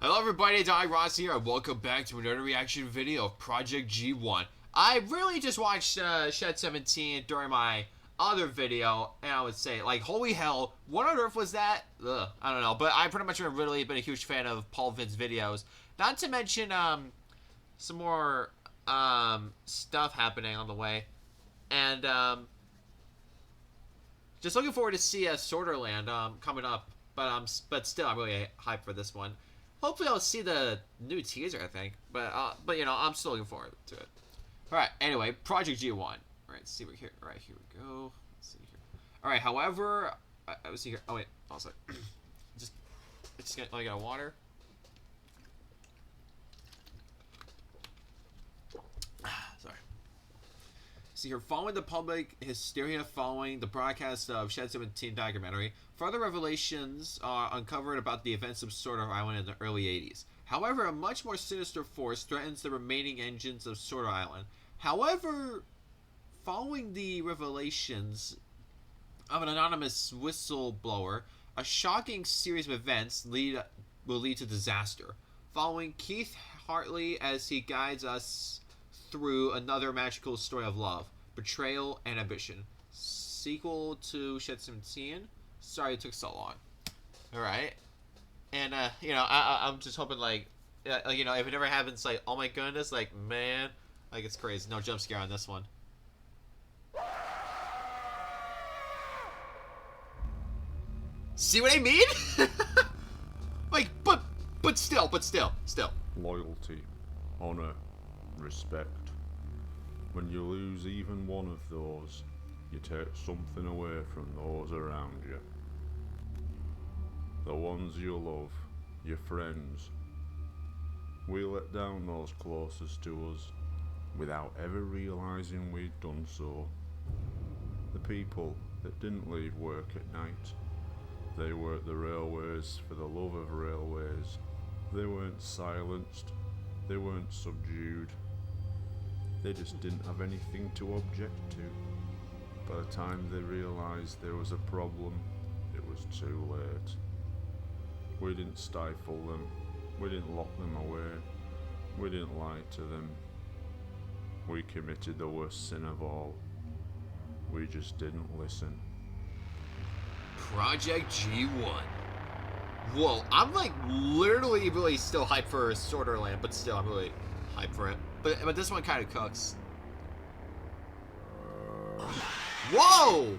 Hello everybody, it's Ross here, and welcome back to another reaction video of Project G1. I really just watched Shed 17 during my other video, and I would say, like, holy hell, what on earth was that? Ugh, I don't know, but I pretty much have really been a huge fan of Paul Vin's videos. Not to mention, some more, stuff happening on the way, and, just looking forward to see Sorterland, coming up, but still, I'm really hyped for this one. Hopefully I'll see the new teaser, I think. But you know, I'm still looking forward to it. Alright, anyway, Project G1. Alright, see what here. Alright, here we go. Let's see here. Alright, however, I was here. Oh, wait. Also, just get, I got water. Sorry. See here, following the public hysteria following the broadcast of Shed 17 documentary, further revelations are uncovered about the events of Sorter Island in the early 80s. However, a much more sinister force threatens the remaining engines of Sorter Island. However, following the revelations of an anonymous whistleblower, a shocking series of events will lead to disaster. Following Keith Hartley as he guides us through another magical story of love, betrayal, and ambition. Sequel to Shed 17. Sorry it took so long. Alright. And, you know, I'm just hoping, like, you know, if it never happens, like, oh my goodness, like, man, like, it's crazy. No jump scare on this one. See what I mean? Like, but still. Loyalty, honor, respect. When you lose even one of those, you take something away from those around you. The ones you love, your friends. We let down those closest to us without ever realising we'd done so. The people that didn't leave work at night. They worked the railways for the love of railways. They weren't silenced. They weren't subdued. They just didn't have anything to object to. By the time they realised there was a problem, it was too late. We didn't stifle them. We didn't lock them away. We didn't lie to them. We committed the worst sin of all. We just didn't listen. Project G1. Whoa, I'm like literally really still hyped for Sorterland, but still I'm really hyped for it. But this one kind of cooks. Whoa!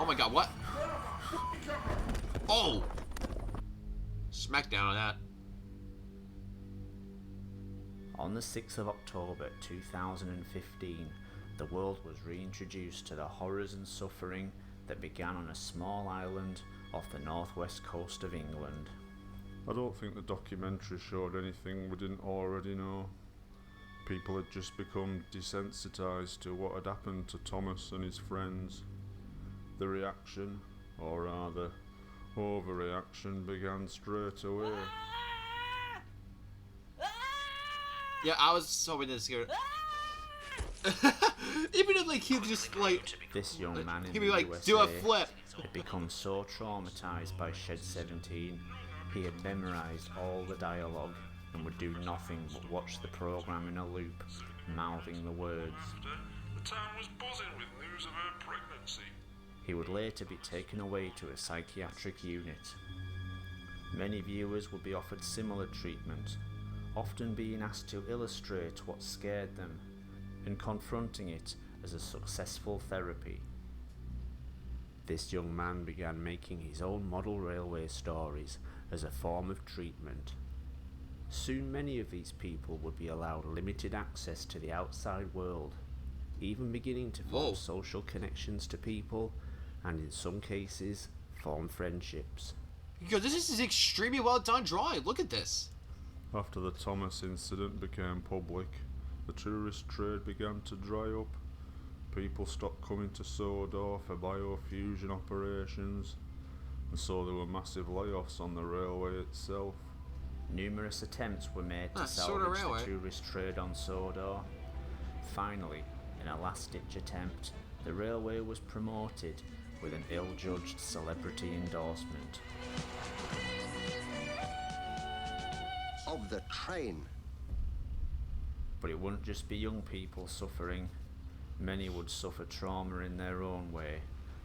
Oh my god, what? Oh! Smackdown on that. On the 6th of October 2015, the world was reintroduced to the horrors and suffering that began on a small island off the northwest coast of England. I don't think the documentary showed anything we didn't already know. People had just become desensitised to what had happened to Thomas and his friends. The reaction, or rather, overreaction, began straight away. Yeah, I was hoping this here. Even if like he just like this young man in he'd the be like USA do a flip. had become so traumatized by Shed 17, he had memorized all the dialogue and would do nothing but watch the program in a loop, mouthing the words. The town was buzzing with news of her pregnancy. He would later be taken away to a psychiatric unit. Many viewers would be offered similar treatment, often being asked to illustrate what scared them and confronting it as a successful therapy. This young man began making his own model railway stories as a form of treatment. Soon many of these people would be allowed limited access to the outside world, even beginning to form social connections to people and in some cases form friendships. Yo, this is extremely well done drawing. Look at this. After the Thomas incident became public, the tourist trade began to dry up. People stopped coming to Sodor for biofusion operations, and so there were massive layoffs on the railway itself. Numerous attempts were made to salvage the tourist trade on Sodor. Finally, in a last-ditch attempt, the railway was promoted with an ill-judged celebrity endorsement. Of the train. But it wouldn't just be young people suffering. Many would suffer trauma in their own way,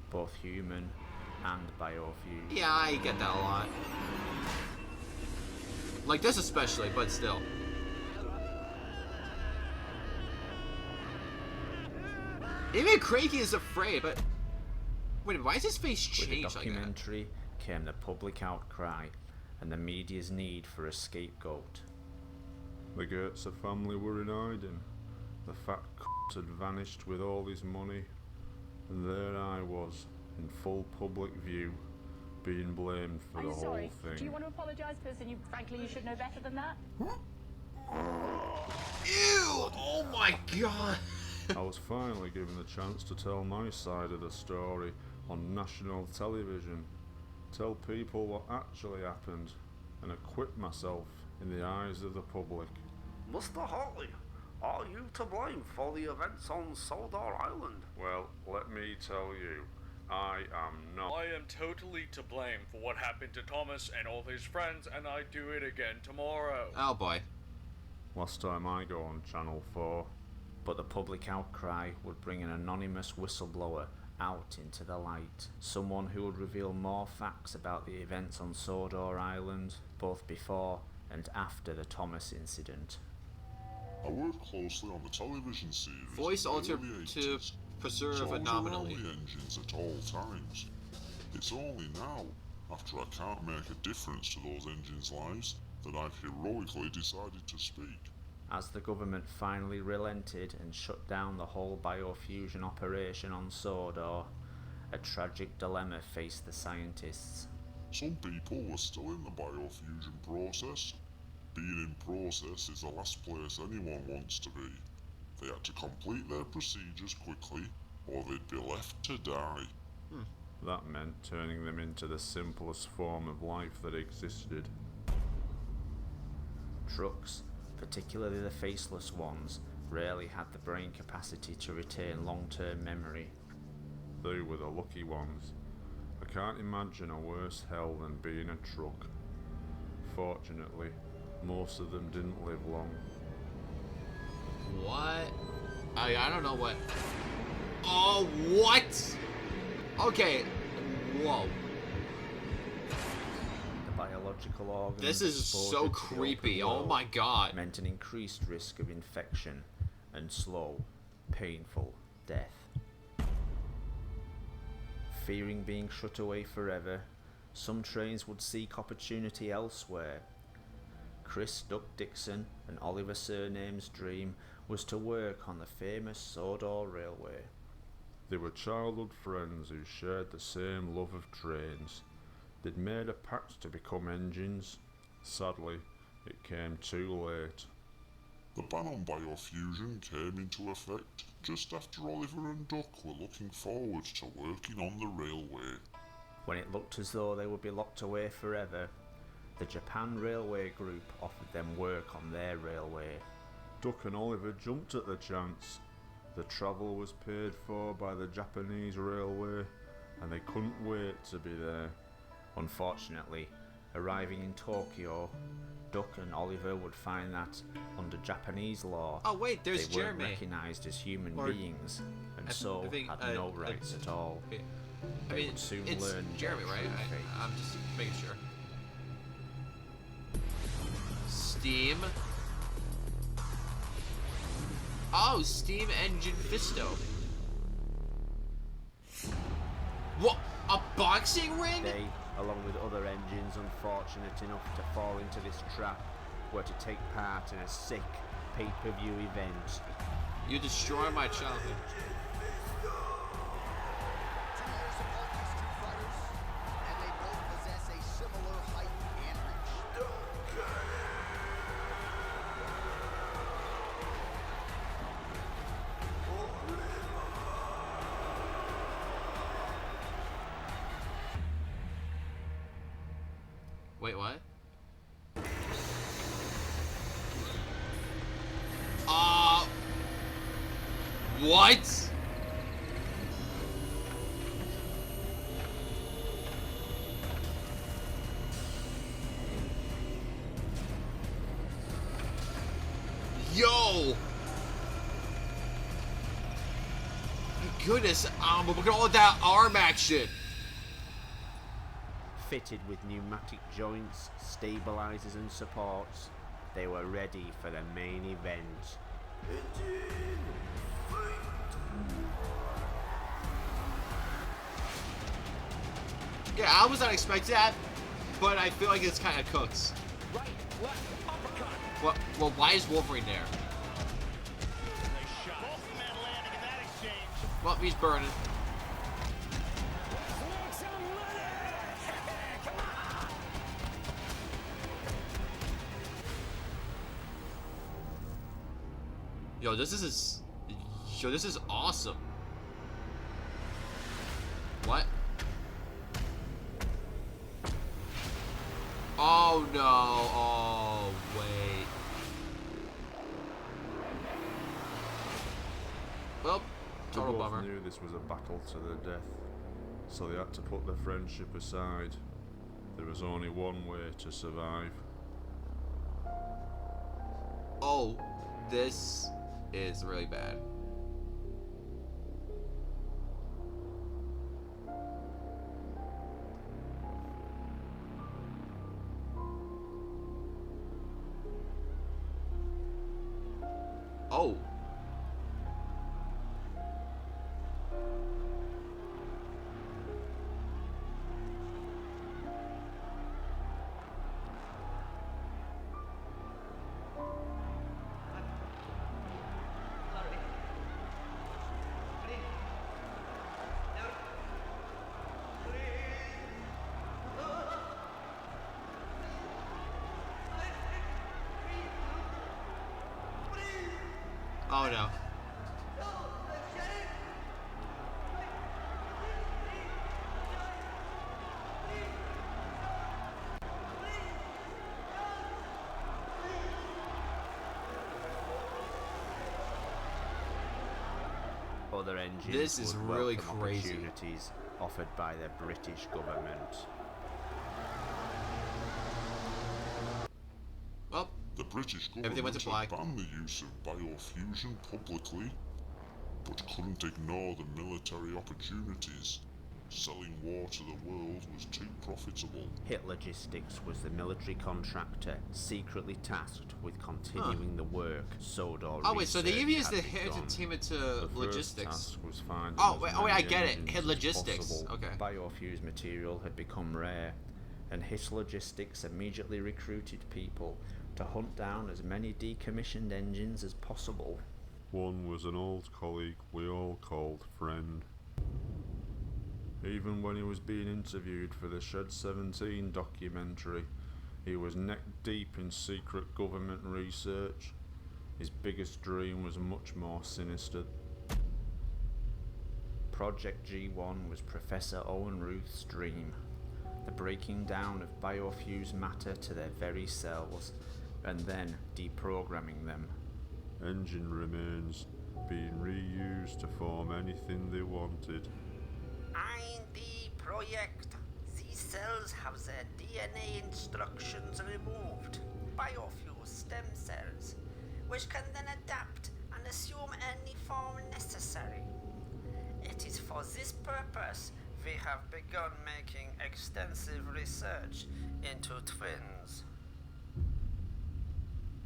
both human and biofuel. Yeah, I get that a lot. Like this especially, but still. Even Craigie is afraid, but... Wait, why is his face With the changed like that? documentary came the public outcry and the media's need for a scapegoat. The Goetze family were in hiding. The fat had vanished with all his money, and there I was, in full public view, being blamed for the whole thing. Do you want to apologise, person? Frankly, you should know better than that. Ew! Oh my god! I was finally given the chance to tell my side of the story on national television, tell people what actually happened, and acquit myself in the eyes of the public. Mr. Hartley, are you to blame for the events on Sodor Island? Well, let me tell you, I am not. I am totally to blame for what happened to Thomas and all his friends, and I do it again tomorrow. Oh boy. Last time I go on Channel 4. But the public outcry would bring an anonymous whistleblower out into the light. Someone who would reveal more facts about the events on Sodor Island, both before and after the Thomas incident. I worked closely on the television series. Voice in the altered early to 80s, preserve so I was anomaly. around the engines at all times. It's only now, after I can't make a difference to those engines' lives, that I've heroically decided to speak. As the government finally relented and shut down the whole biofusion operation on Sodor, a tragic dilemma faced the scientists. Some people were still in the biofusion process. Being in process is the last place anyone wants to be. They had to complete their procedures quickly, or they'd be left to die. That meant turning them into the simplest form of life that existed. Trucks, particularly the faceless ones, rarely had the brain capacity to retain long-term memory. They were the lucky ones. I can't imagine a worse hell than being a truck. Fortunately, most of them didn't live long. What? I don't know what. Oh, what? Okay. Whoa. The biological organs This is exposed so to the creepy. open Oh world my god. meant an increased risk of infection and slow, painful death. Fearing being shut away forever, some trains would seek opportunity elsewhere. Chris Duck Dixon and Oliver Surname's dream was to work on the famous Sodor Railway. They were childhood friends who shared the same love of trains. They'd made a pact to become engines. Sadly, it came too late. The ban on biofusion came into effect just after Oliver and Duck were looking forward to working on the railway. When it looked as though they would be locked away forever, the Japan Railway Group offered them work on their railway. Duck and Oliver jumped at the chance. The travel was paid for by the Japanese railway, and they couldn't wait to be there. Unfortunately, arriving in Tokyo, Duck and Oliver would find that, under Japanese law, Oh wait, there's they weren't Jeremy. recognised as human Or- beings, and I so think, had no rights at all. I They mean, would soon it's learn Jeremy, their right? true fate. I'm just making sure. Steam. Oh, Steam Engine Fisto. What? A boxing ring? They, along with other engines unfortunate enough to fall into this trap, were to take part in a sick pay-per-view event. You destroy my childhood. 2 years apart, these two fighters, and they both possess a similar height and reach. Wait, what? What? Yo! Goodness, look at all of that arm action. Fitted with pneumatic joints, stabilizers and supports, they were ready for the main event. Yeah, I was not expecting that, but I feel like it's kind of cooked. Right, left, uppercut. Well, why is Wolverine there? Nice shot. Both men landing in that exchange. Well, he's burning. Yo, this is awesome. What? Oh no! Oh wait. Well, They total both bummer. knew this was a battle to the death, so they had to put their friendship aside. There was only one way to survive. Oh, this is really bad. Oh. Oh no. Other engines This is would really welcome crazy. opportunities offered by the British government. Well, The British Everything went government to black. had banned the use of biofusion publicly, but couldn't ignore the military opportunities. Selling war to the world was too profitable. Hit Logistics was the military contractor secretly tasked with continuing the work Sodor oh wait, so they Research even used had the begun. entertainment to The logistics. first task was finding Oh as wait, many I get it. engines Hit as logistics. possible. Okay. Biofused material had become rare, and Hit Logistics immediately recruited people to hunt down as many decommissioned engines as possible. One was an old colleague we all called friend. Even when he was being interviewed for the Shed 17 documentary, he was neck deep in secret government research. His biggest dream was much more sinister. Project G1 was Professor Owen Ruth's dream, the breaking down of biofused matter to their very cells, and then deprogramming them. Engine remains being reused to form anything they wanted. In the project, these cells have their DNA instructions removed. Biofuse stem cells, which can then adapt and assume any form necessary. It is for this purpose we have begun making extensive research into twins.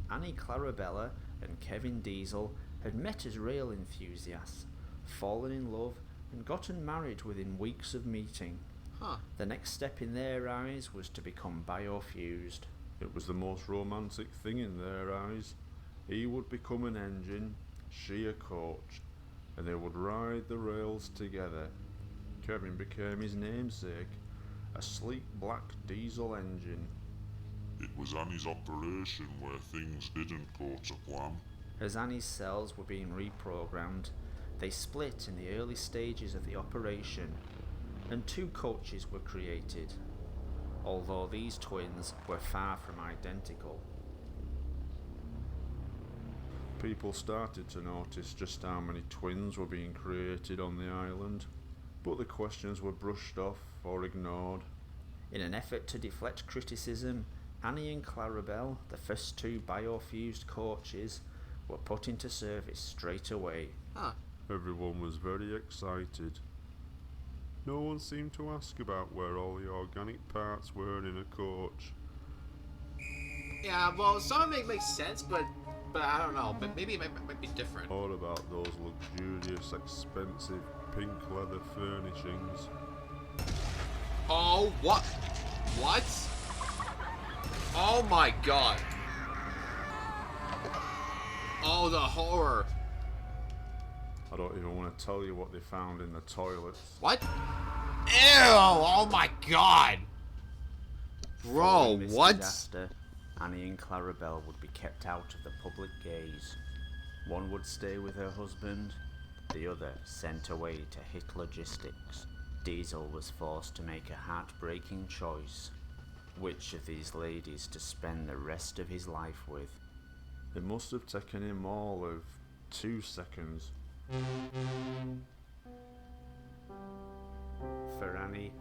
Annie Clarabella and Kevin Diesel had met as rail enthusiasts, fallen in love, and gotten married within weeks of meeting. Huh. The next step in their eyes was to become biofused. It was the most romantic thing in their eyes. He would become an engine, she a coach, and they would ride the rails together. Kevin became his namesake, a sleek black diesel engine. It was Annie's operation where things didn't go to plan. As Annie's cells were being reprogrammed, they split in the early stages of the operation, and two coaches were created, although these twins were far from identical. People started to notice just how many twins were being created on the island, but the questions were brushed off or ignored. In an effort to deflect criticism, Annie and Clarabelle, the first two biofused coaches, were put into service straight away. Huh. Everyone was very excited. No one seemed to ask about where all the organic parts were in a coach. Yeah, well, some of it makes sense, but I don't know. But maybe it might be different. All about those luxurious, expensive pink leather furnishings. Oh, what? What? Oh my god. Oh, the horror. I don't even want to tell you what they found in the toilets. What? Ew! Oh my god. Bro, Following this what? disaster, Annie and Clarabelle would be kept out of the public gaze. One would stay with her husband, the other sent away to hit logistics. Diesel was forced to make a heartbreaking choice. Which of these ladies to spend the rest of his life with? It must have taken him all of 2 seconds. For Annie,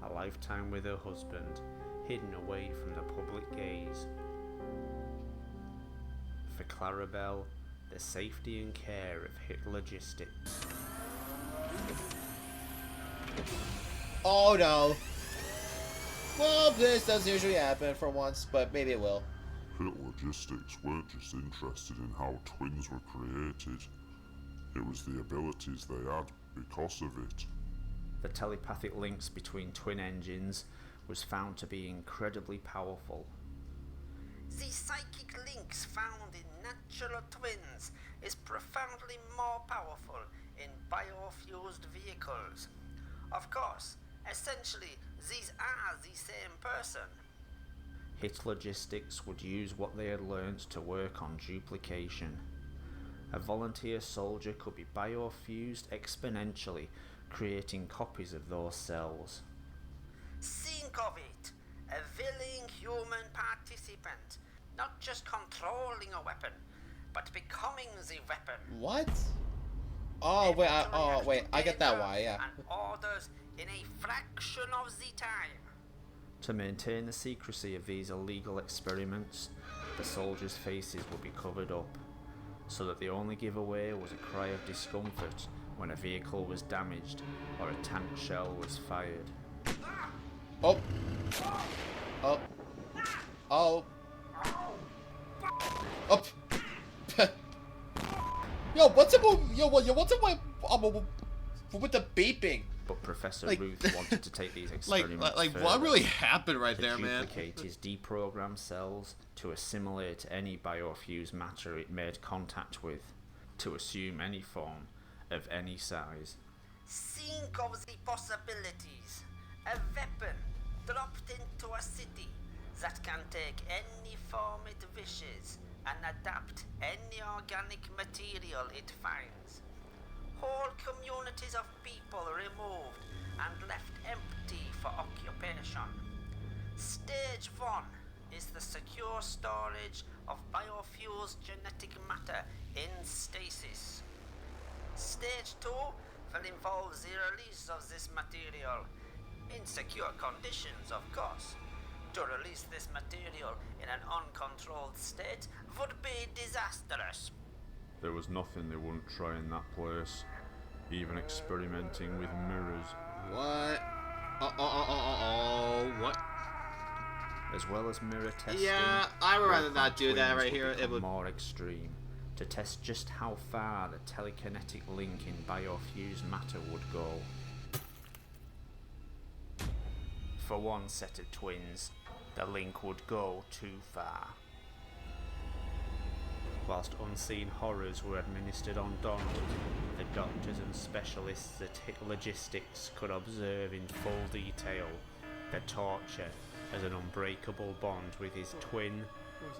a lifetime with her husband, hidden away from the public gaze. For Clarabelle, the safety and care of hit logistics. Oh no. Well, this doesn't usually happen for once, but maybe it will. Hit Logistics weren't just interested in how twins were created. It was the abilities they had because of it. The telepathic links between twin engines was found to be incredibly powerful. The psychic links found in natural twins is profoundly more powerful in biofused vehicles. Of course, essentially, these are the same person. Hit Logistics would use what they had learnt to work on duplication. A volunteer soldier could be biofused exponentially, creating copies of those cells. Think of it, a willing human participant, not just controlling a weapon, but becoming the weapon. What? Oh wait, I get that why, yeah. And orders in a fraction of the time. To maintain the secrecy of these illegal experiments, the soldiers' faces would be covered up, so that the only giveaway was a cry of discomfort when a vehicle was damaged or a tank shell was fired. Oh. Oh. Oh. Up. Yo, what's up with the beeping? But Professor Like- Ruth wanted to take these experiments Like further, what really happened right to there, man? duplicate his deprogrammed cells, to assimilate any biofused matter it made contact with, to assume any form of any size. Think of the possibilities. A weapon dropped into a city that can take any form it wishes and adapt any organic material it finds. Whole communities of people removed and left empty for occupation. Stage 1 is the secure storage of biofused genetic matter in stasis. Stage 2 will involve the release of this material, in secure conditions, of course. To release this material in an uncontrolled state would be disastrous. There was nothing they wouldn't try in that place, even experimenting with mirrors. What? What? As well as mirror testing, Yeah, I would rather work not on do that twins right would here. It become would. more extreme, to test just how far the telekinetic link in biofused matter would go. For one set of twins, the link would go too far. Whilst unseen horrors were administered on Donald, the doctors and specialists at Hit Logistics could observe in full detail the torture as an unbreakable bond with his twin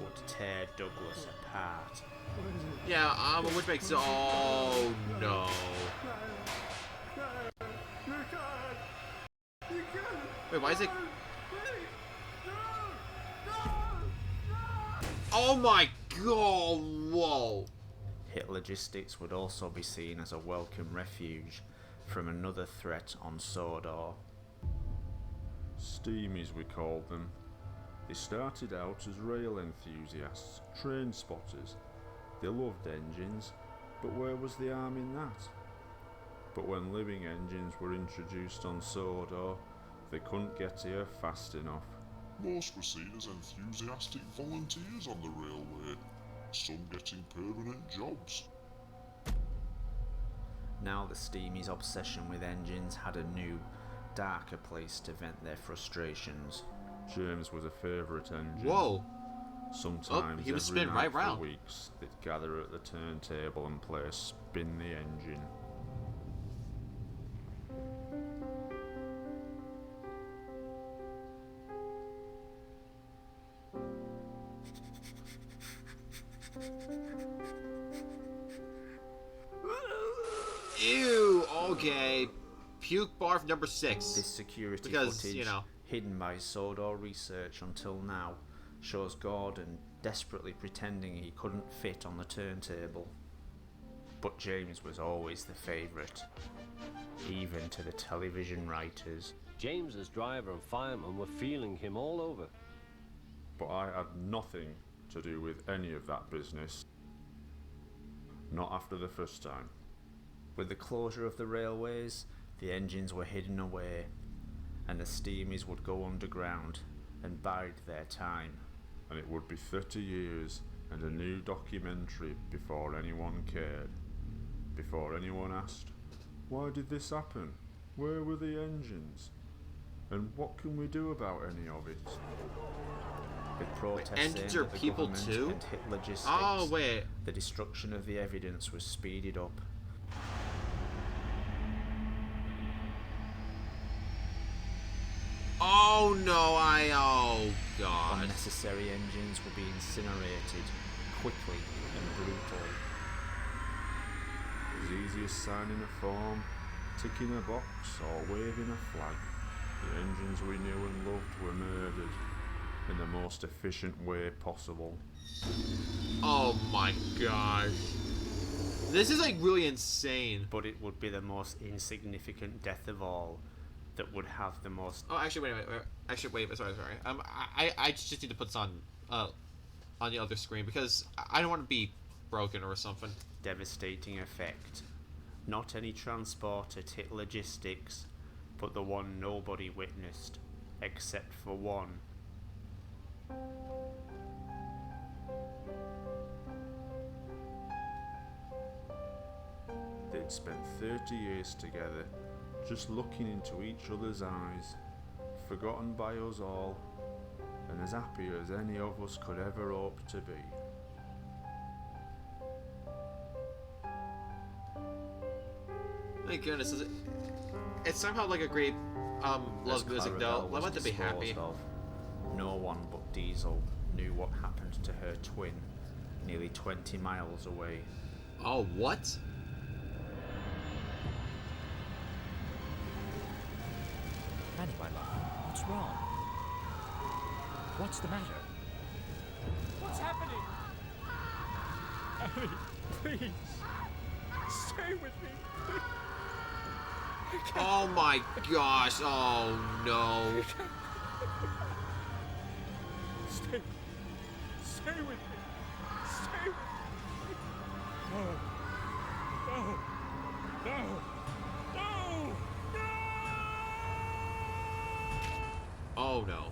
would tear Douglas apart. Yeah, which makes. Oh no. Wait, why is it? Oh my god! Whoa! Hit Logistics would also be seen as a welcome refuge from another threat on Sodor. Steamies, we called them. They started out as rail enthusiasts, train spotters. They loved engines, but where was the harm in that? But when living engines were introduced on Sodor, they couldn't get here fast enough. Most were seen as enthusiastic volunteers on the railway, some getting permanent jobs. Now the Steamies' obsession with engines had a new, darker place to vent their frustrations. James was a favourite engine. Whoa! Sometimes he was every spinning night right for round. weeks they'd gather at the turntable and play Spin the Engine. Ew, okay. Puke barf number 6. This security Because, footage, you know. hidden by Sodor research until now, shows Gordon desperately pretending he couldn't fit on the turntable. But James was always the favourite, even to the television writers. James's driver and fireman were feeling him all over. But I had nothing to do with any of that business. Not after the first time. With the closure of the railways, the engines were hidden away, and the Steamies would go underground and bide their time. And it would be 30 years and a new documentary before anyone cared. Before anyone asked, why did this happen? Where were the engines? And what can we do about any of it? With protests engines aimed are at the people government too? and Hit Logistics, Oh, wait. the destruction of the evidence was speeded up. Oh no, oh god. Unnecessary engines would be incinerated quickly and brutally. As easy as signing a form, ticking a box, or waving a flag. The engines we knew and loved were murdered in the most efficient way possible. Oh my gosh. This is like really insane. But it would be the most insignificant death of all that would have the most... Oh, actually, wait. Actually, wait. Sorry. I just need to put this on the other screen because I don't want to be broken or something. devastating effect. Not any transport at Hit Logistics, but the one nobody witnessed, except for one. They'd spent 30 years together, just looking into each other's eyes, forgotten by us all, and as happy as any of us could ever hope to be. Thank goodness. It's somehow like a great love music though. I want to be happy. No one but Diesel knew what happened to her twin, nearly 20 miles away. Oh, what? Annie, my love, what's wrong? What's the matter? What's happening? Annie, please. Stay with me. Oh my gosh. Oh no. Stay. Stay with me. Stay with me. No. No. No. No. No. Oh no.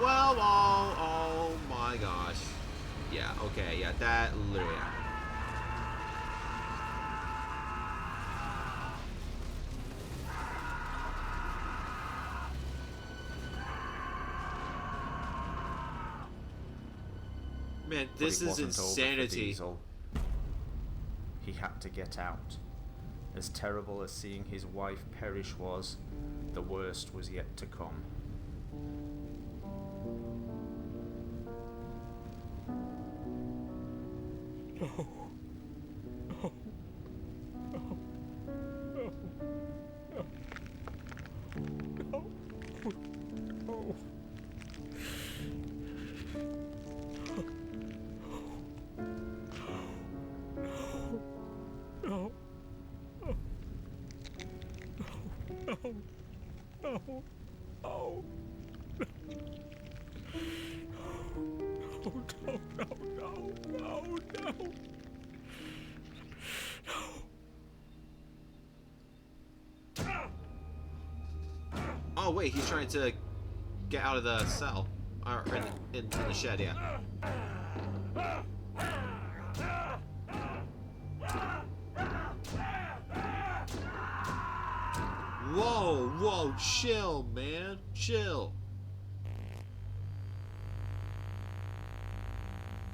Well, oh my gosh. Yeah, okay, yeah, that literally happened. Man, But this it is wasn't over for insanity. Diesel. He had to get out. As terrible as seeing his wife perish was, the worst was yet to come. no, no. No. Oh wait, he's trying to get out of the cell, or in the shed. Yeah. Whoa, chill, man, chill.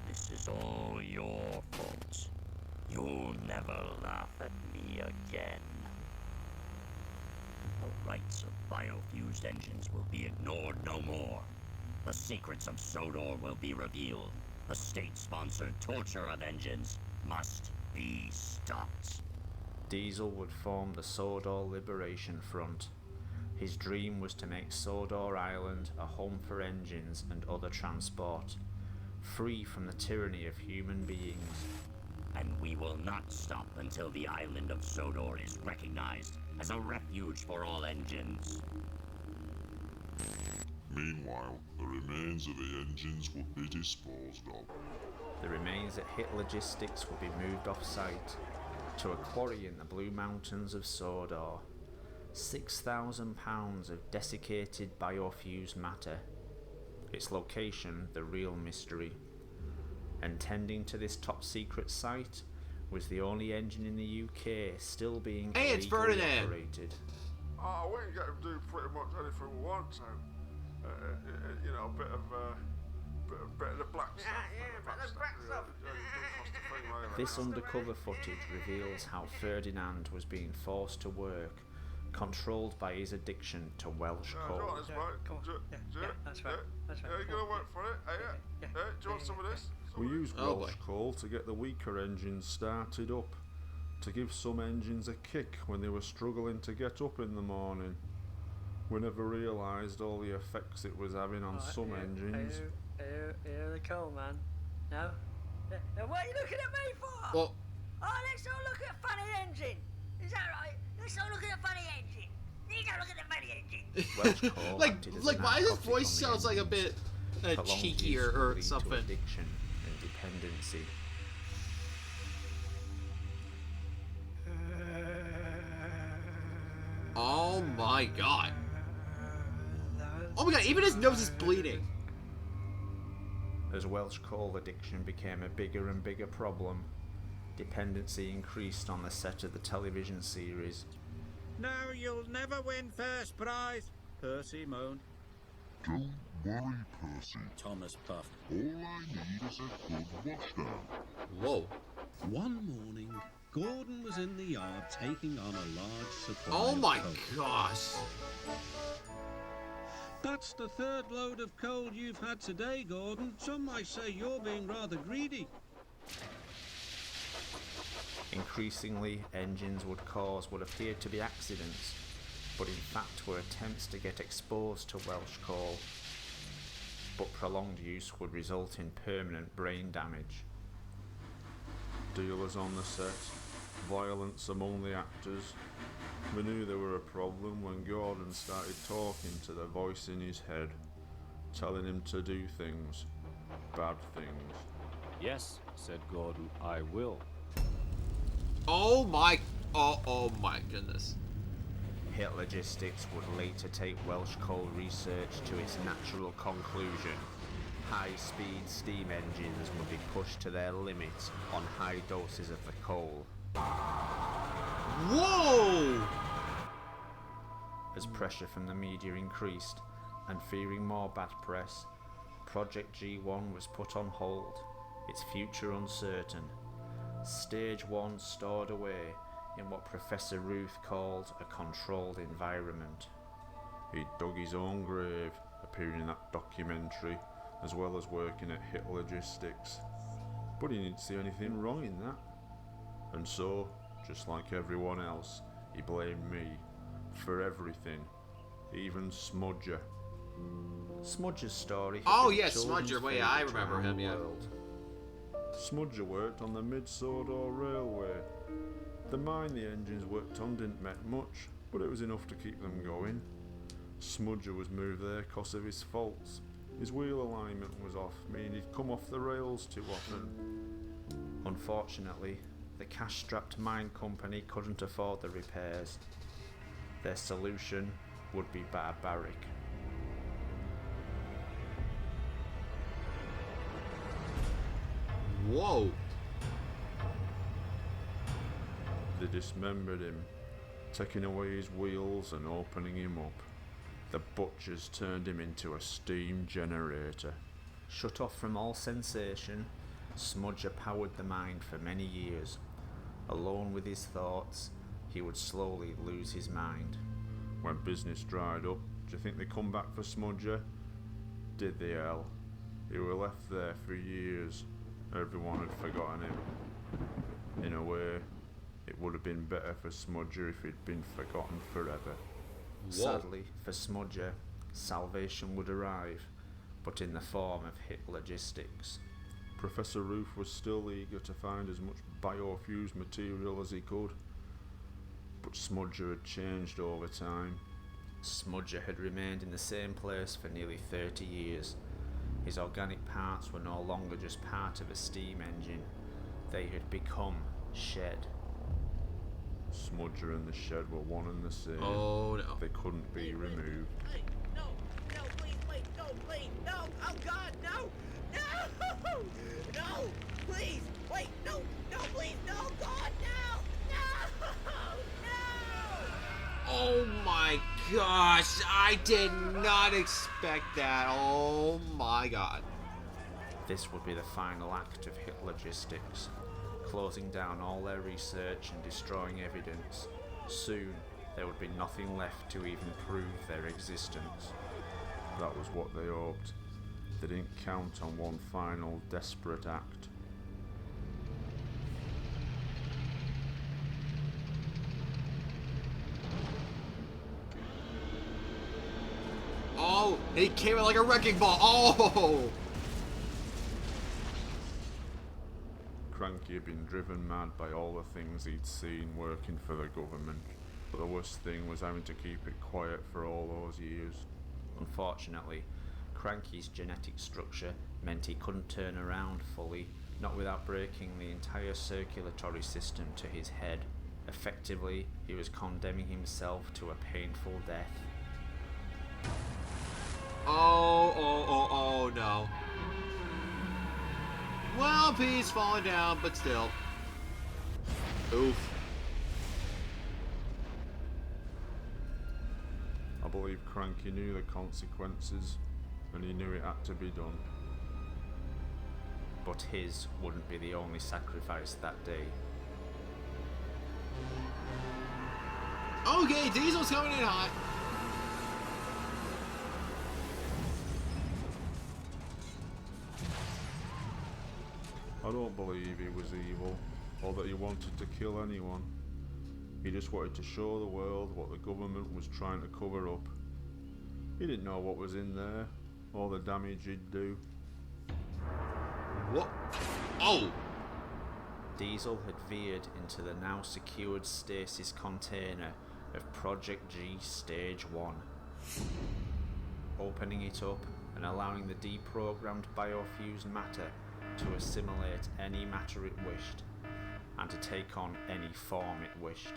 This is all your fault. You'll never laugh at me again. The rights of biofused engines will be ignored no more. The secrets of Sodor will be revealed. The state-sponsored torture of engines must be stopped. Diesel would form the Sodor Liberation Front. His dream was to make Sodor Island a home for engines and other transport, free from the tyranny of human beings. And we will not stop until the island of Sodor is recognized as a refuge for all engines. Meanwhile, the remains of the engines would be disposed of. The remains at Hit Logistics would be moved off-site to a quarry in the Blue Mountains of Sodor. 6,000 pounds of desiccated biofused matter. Its location, the real mystery. And tending to this top-secret site was the only engine in the UK still being it's illegally Ferdinand. operated. Oh, we can get him to do pretty much anything we want to. You know, a bit of the black stuff. This undercover footage reveals how Ferdinand was being forced to work, controlled by his addiction to Welsh coal. That's right. Yeah, you gonna work for it? Do you want some of this? We used Oh, Welsh coal to get the weaker engines started up, to give some engines a kick when they were struggling to get up in the morning. We never realised all the effects it was having on some engines. Here the coal, man. No? Now what are you looking at me for? Well, Oh, let's all look at funny engine. Is that right? Let's all look at the funny engine. You don't look at the funny engine. Welsh coal acted as like, a why his narcotic voice on the sounds like a engines. bit Prolonged cheekier use would or lead to something? addiction and dependency. Oh my god. Oh my god, even his nose is bleeding. As Welsh coal addiction became a bigger and bigger problem, dependency increased on the set of the television series. No, you'll never win first prize, Percy moaned. Don't worry, Percy. Thomas puffed. All I need is a good washdown. Whoa. One morning, Gordon was in the yard taking on a large supply Oh of my coal. gosh. That's the third load of coal you've had today, Gordon. Some might say you're being rather greedy. Increasingly, engines would cause what appeared to be accidents, but in fact were attempts to get exposed to Welsh coal. But prolonged use would result in permanent brain damage. Dealers on the set, violence among the actors. We knew there were a problem when Gordon started talking to the voice in his head, telling him to do things, bad things. Yes, said Gordon, I will. Oh my goodness. Hit Logistics would later take Welsh coal research to its natural conclusion. High-speed steam engines would be pushed to their limits on high doses of the coal. Whoa! As pressure from the media increased, and fearing more bad press, Project G1 was put on hold, its future uncertain. Stage 1 stored away in what Professor Ruth called a controlled environment. He dug his own grave, appearing in that documentary, as well as working at Hit Logistics. But he didn't see anything wrong in that. And so, just like everyone else, he blamed me for everything, even Smudger. Smudger's story. had Oh been a yeah, children's Smudger. Wait, favourite I remember around him. the Yeah. world. Smudger worked on the Mid-Sodor Railway. The mine the engines worked on didn't make much, but it was enough to keep them going. Smudger was moved there because of his faults. His wheel alignment was off, meaning he'd come off the rails too often. Unfortunately, the cash-strapped mine company couldn't afford the repairs. Their solution would be barbaric. Whoa! They dismembered him, taking away his wheels and opening him up. The butchers turned him into a steam generator. Shut off from all sensation, Smudger powered the mine for many years. Alone with his thoughts, he would slowly lose his mind. When business dried up, do you think they come back for Smudger? Did they, hell? He were left there for years. Everyone had forgotten him. In a way, it would have been better for Smudger if he'd been forgotten forever. Whoa. Sadly for Smudger, salvation would arrive, but in the form of hit logistics. Professor Roof was still eager to find as much biofused material as he could, but Smudger had changed over time. Smudger had remained in the same place for nearly 30 years. His organic parts were no longer just part of a steam engine. They had become shed. Smudger and the shed were one and the same. Oh no. They couldn't be removed. Wait, no, please, wait, no, please, no, oh God, no, no, please, wait, no, please, no, God, no. Oh my gosh, I did not expect that. Oh my god. This would be the final act of hit logistics, closing down all their research and destroying evidence. Soon, there would be nothing left to even prove their existence. That was what they hoped. They didn't count on one final desperate act. Oh, he came in like a wrecking ball. Oh! Cranky had been driven mad by all the things he'd seen working for the government, but the worst thing was having to keep it quiet for all those years. Unfortunately, Cranky's genetic structure meant he couldn't turn around fully, not without breaking the entire circulatory system to his head. Effectively, he was condemning himself to a painful death. Oh no. Well, he's falling down, but still. Oof. I believe Cranky knew the consequences, and he knew it had to be done. But his wouldn't be the only sacrifice that day. Okay, Diesel's coming in hot. I don't believe he was evil, or that he wanted to kill anyone. He just wanted to show the world what the government was trying to cover up. He didn't know what was in there, or the damage he'd do. What? Oh! Diesel had veered into the now secured stasis container of Project G Stage 1. Opening it up and allowing the deprogrammed biofused matter to assimilate any matter it wished, and to take on any form it wished.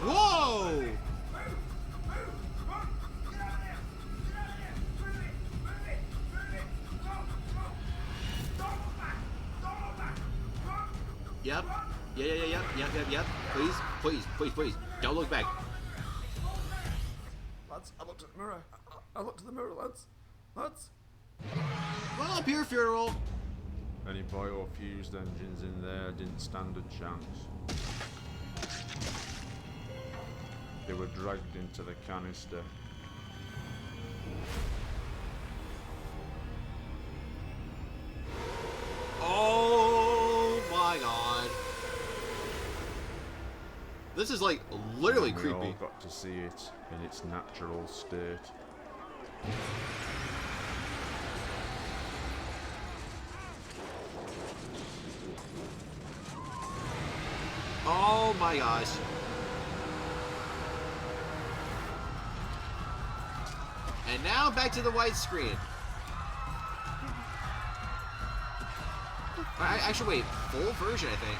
Whoa! Yep. Yep. Please. Don't look back. Lads, I looked at the mirror. I looked at the mirror, lads. Well, up your funeral. Any biofused engines in there didn't stand a chance. They were dragged into the canister. Oh my god. This is like literally We creepy. all got to see it in its natural state. Oh my gosh. And now back to the widescreen. Actually, wait, full version, I think.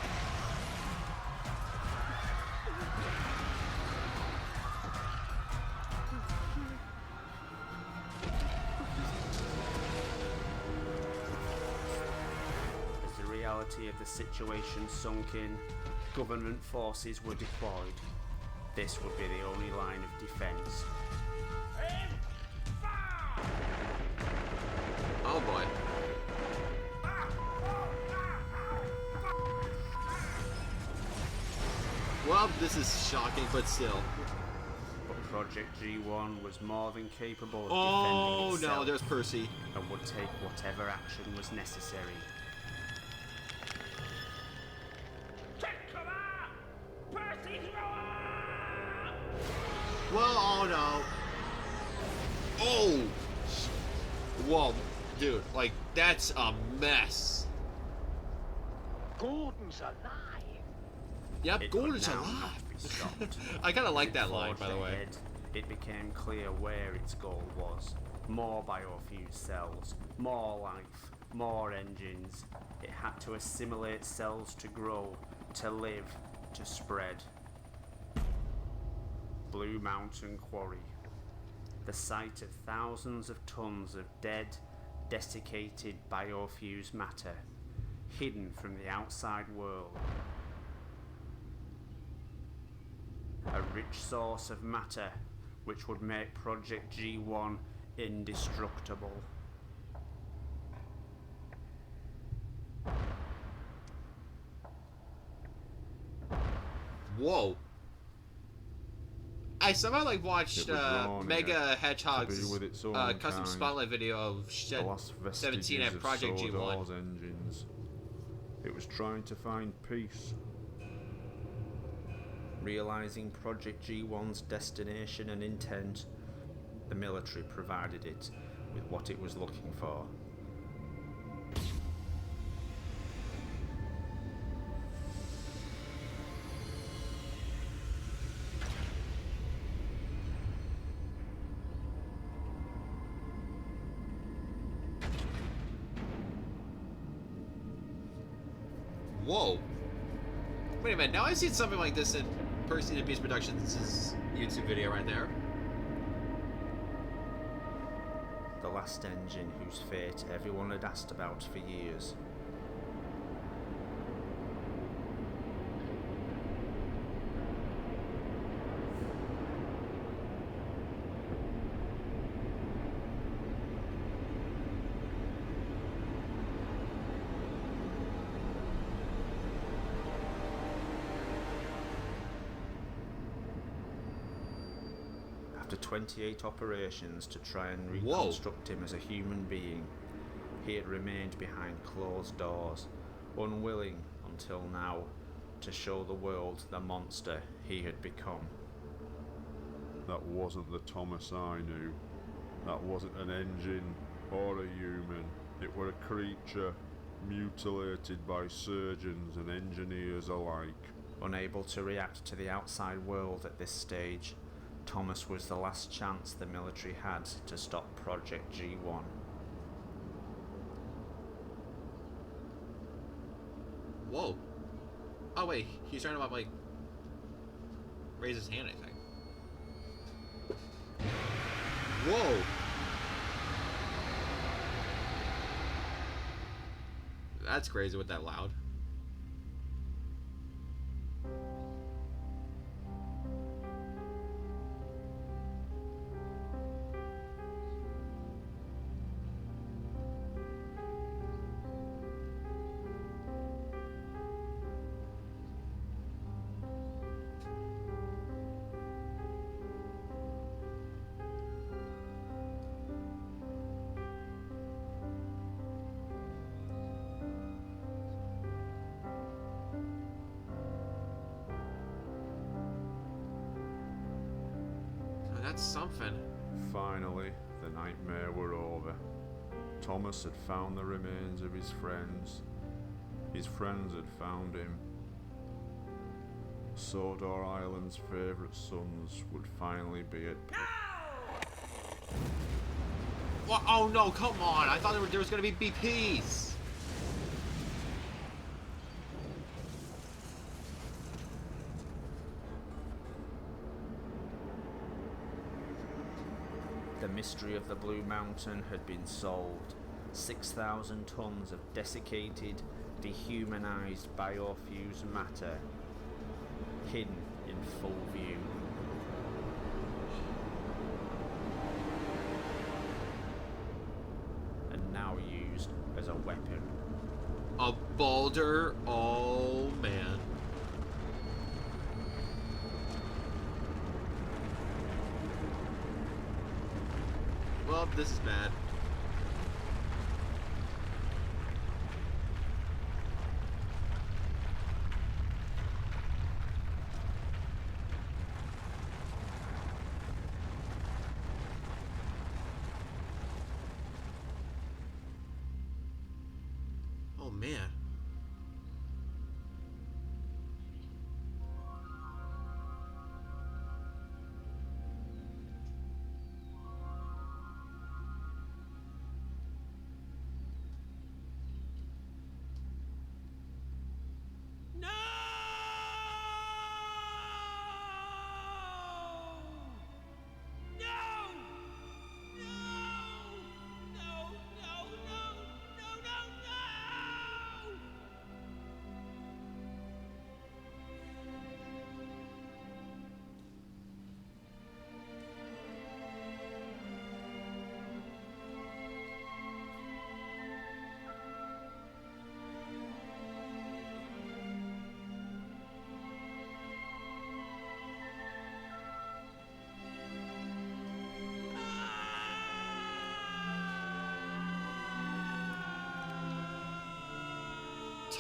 As the reality of the situation sunk in, government forces were deployed. This would be the only line of defense. Oh boy. Well, this is shocking, but still. But Project G1 was more than capable of Oh defending itself. no, there's Percy. And would take whatever action was necessary. Well, oh no. Oh! Whoa, dude, like, that's a mess. Gordon's alive. Yep, It Gordon's could now alive. not be stopped. I kind of like that It line, forged by the way. ahead. It became clear where its goal was. More biofuse cells, more life, more engines. It had to assimilate cells to grow, to live, to spread. Blue Mountain Quarry. The site of thousands of tons of dead, desiccated biofuse matter, hidden from the outside world. A rich source of matter which would make Project G1 indestructible. Whoa. I somehow like watched It was wrong, Mega yeah, Hedgehog's to be with its own custom kind. spotlight video of The last 17 vestiges at of Project Sodor's G1. engines. It was trying to find peace. Realizing Project G1's destination and intent, the military provided it with what it was looking for. Whoa. Wait a minute, now I've seen something like this in Percy the Beast Productions' YouTube video right there. The last engine whose fate everyone had asked about for years. After 28 operations to try and reconstruct him as a human being, he had remained behind closed doors, unwilling until now to show the world the monster he had become. That wasn't the Thomas I knew. That wasn't an engine or a human. It were a creature mutilated by surgeons and engineers alike. Unable to react to the outside world at this stage, Thomas was the last chance the military had to stop Project G1. Whoa. Oh wait, he's trying to like raise his hand, I think. Whoa. That's crazy with that loud. That's something. Finally, the nightmare were over. Thomas had found the remains of his friends. His friends had found him. Sodor Island's favourite sons would finally be at peace. What? Oh no, come on. I thought there was going to be BPs. The mystery of the Blue Mountain had been solved. 6,000 tons of desiccated, dehumanized biofused matter hidden in full view. And now used as a weapon. A boulder? Oh man. Well, this is bad. Oh man.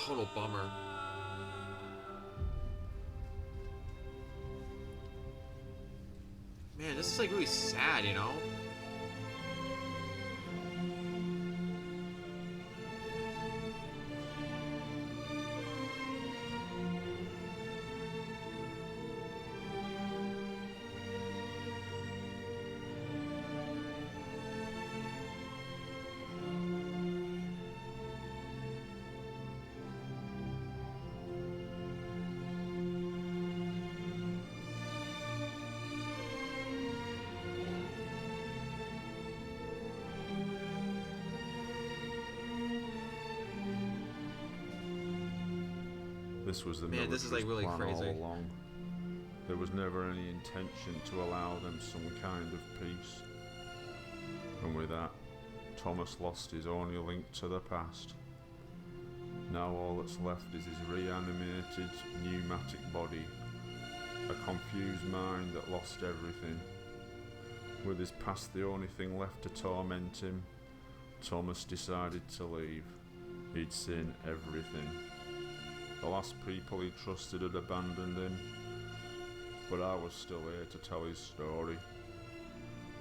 Total bummer. Man, this is like really sad, you know? This was the Man, this is, like, military's really plan crazy. all along. There was never any intention to allow them some kind of peace. And with that, Thomas lost his only link to the past. Now all that's left is his reanimated pneumatic body, a confused mind that lost everything. With his past the only thing left to torment him, Thomas decided to leave. He'd seen everything. The last people he trusted had abandoned him, but I was still here to tell his story.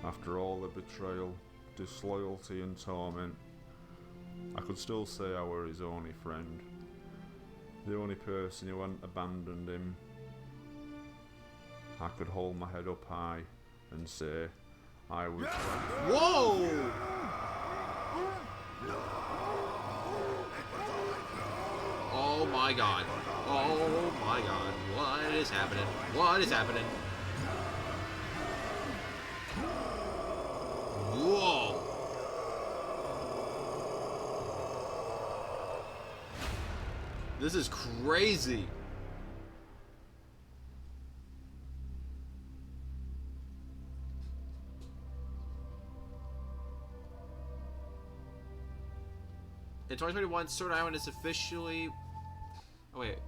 After all the betrayal, disloyalty and torment, I could still say I were his only friend, the only person who hadn't abandoned him. I could hold my head up high and say I was right. Whoa! Oh my god. Oh my god. What is happening? What is happening? Whoa! This is crazy. In 2021, Sword Island is officially... Oh wait.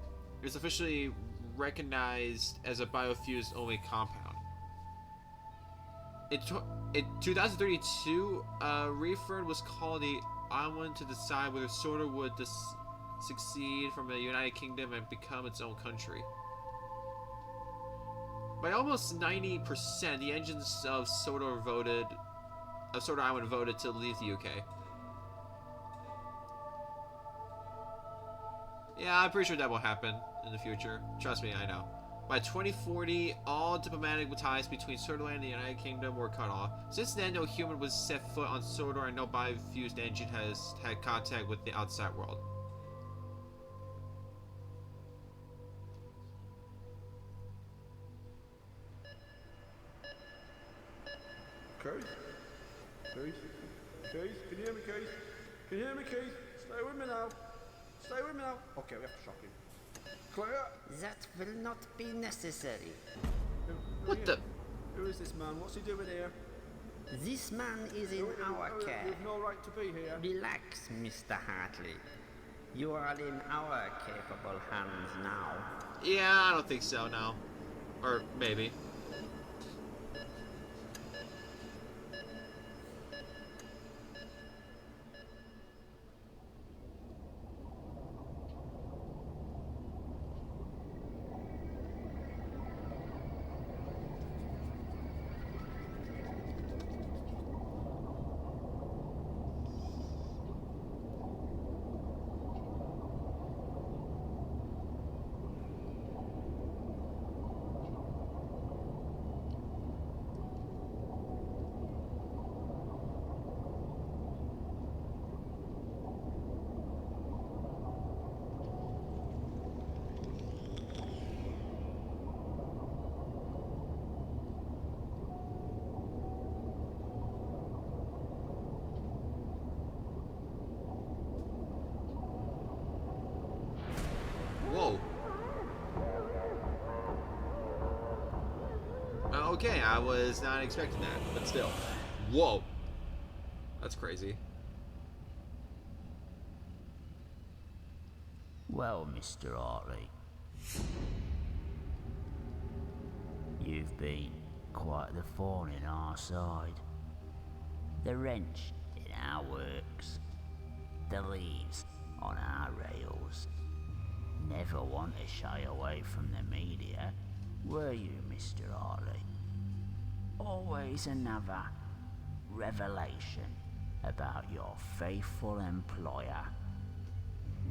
It's officially recognized as a biofused only compound. In 2032, Reeford was called the island to decide whether Sodor would succeed from the United Kingdom and become its own country. By almost 90%, the engines of Sodor Island voted to leave the UK. Yeah, I'm pretty sure that will happen in the future. Trust me, I know. By 2040, all diplomatic ties between Sordor and the United Kingdom were cut off. Since then, no human was set foot on Sordor, and no biofused engine has had contact with the outside world. Keith? Keith? Keith? Can you hear me, Keith? Can you hear me, Keith? Stay with me now. Stay with me now. Okay, we have to shock him. Clear. That will not be necessary. What the? Who is this man? What's he doing here? This man is in our care. You've no right to be here. Relax, Mr. Hartley. You are in our capable hands now. Yeah, I don't think so now. Or maybe. Whoa. Okay, I was not expecting that, but still. Whoa. That's crazy. Well, Mr. Hartley, you've been quite the thorn in our side. The wrench in our works. The leaves on our rails. Never one to shy away from the media, were you, Mr. Hartley? Always another revelation about your faithful employer.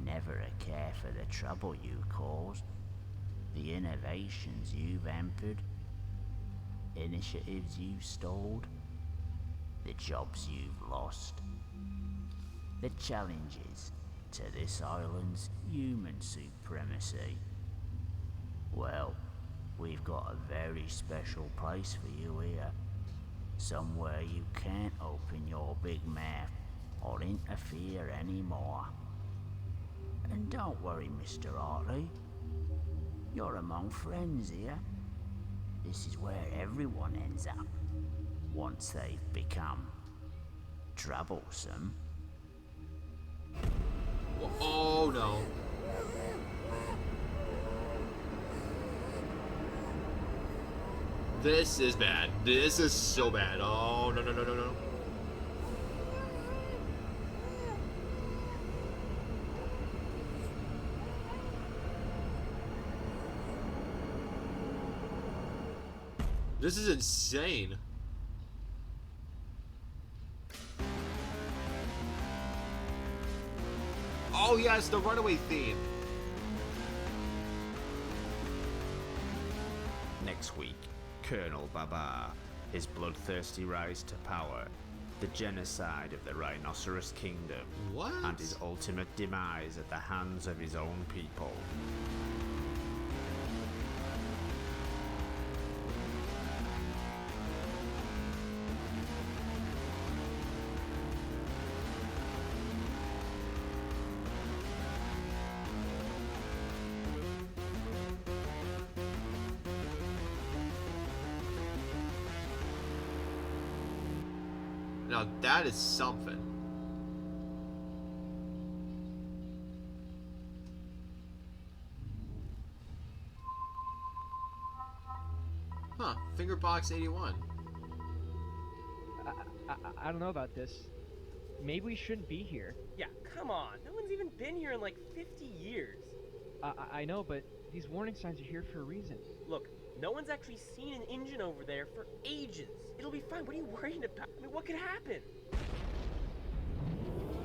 Never a care for the trouble you caused, the innovations you've hampered, initiatives you've stalled, the jobs you've lost, the challenges to this island's human supremacy. Well, we've got a very special place for you here. Somewhere you can't open your big mouth or interfere anymore. And don't worry, Mr. Hartley. You're among friends here. This is where everyone ends up once they've become troublesome. Oh no. This is bad. This is so bad. Oh no no no no no. This is insane. Oh yes, the runaway theme. Next week, Colonel Babar, his bloodthirsty rise to power, the genocide of the Rhinoceros Kingdom, and his ultimate demise at the hands of his own people. Now that is something. Huh, Fingerbox 81. I don't know about this. Maybe we shouldn't be here. Yeah, come on. No one's even been here in like 50 years. I know, but these warning signs are here for a reason. Look, no one's actually seen an engine over there for ages. It'll be fine. What are you worried about? I mean, what could happen?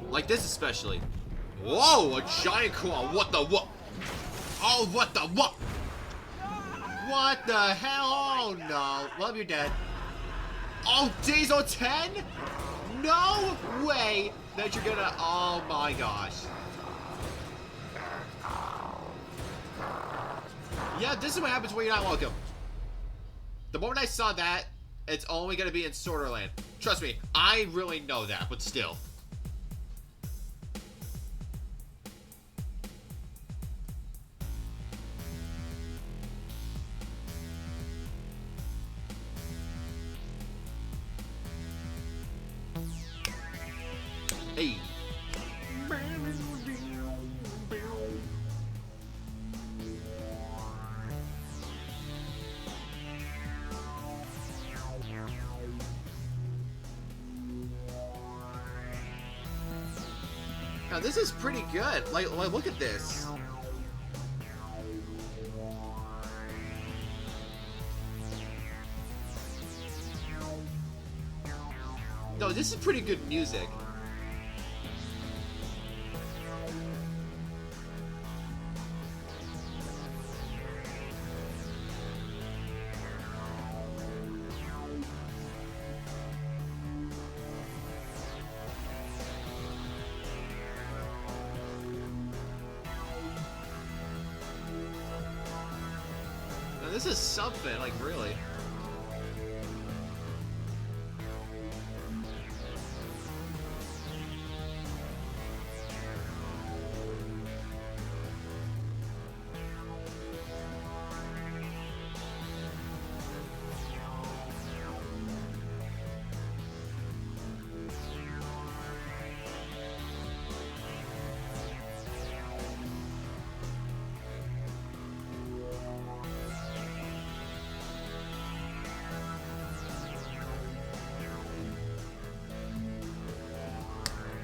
Like this especially. Whoa, a giant claw. What the what? Oh, what the what? What the hell? Oh no. Well, you're dead. Oh, Diesel 10? No way that you're gonna. Oh my gosh. Yeah, this is what happens when you're not welcome. The moment I saw that, it's only gonna be in Sorterland. Trust me, I really know that, but still. Hey. Now this is pretty good. Like look at this. No, this is pretty good music. Now, this is something, like, really.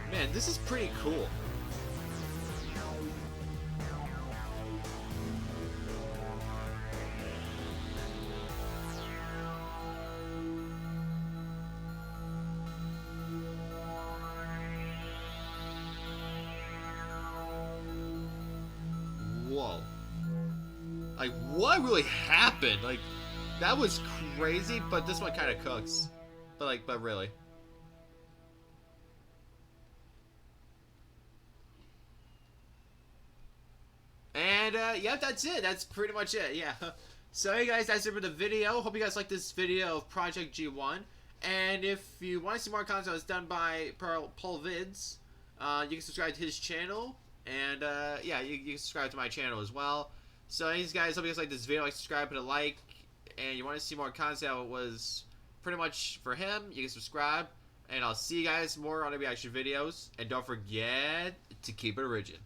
Man, this is pretty cool. Whoa. Like, what really happened? Like, that was crazy, but this one kind of cooks. But really. And, yeah, that's it. That's pretty much it, yeah. So, hey guys, that's it for the video. Hope you guys like this video of Project G1. And if you want to see more content that's done by Paul Vids, you can subscribe to his channel. And, yeah, you can subscribe to my channel as well. So, anyways, guys, hope you guys like this video. Like, subscribe, put a like. And you want to see more content that was pretty much for him, you can subscribe. And I'll see you guys more on the reaction videos. And don't forget to keep it original.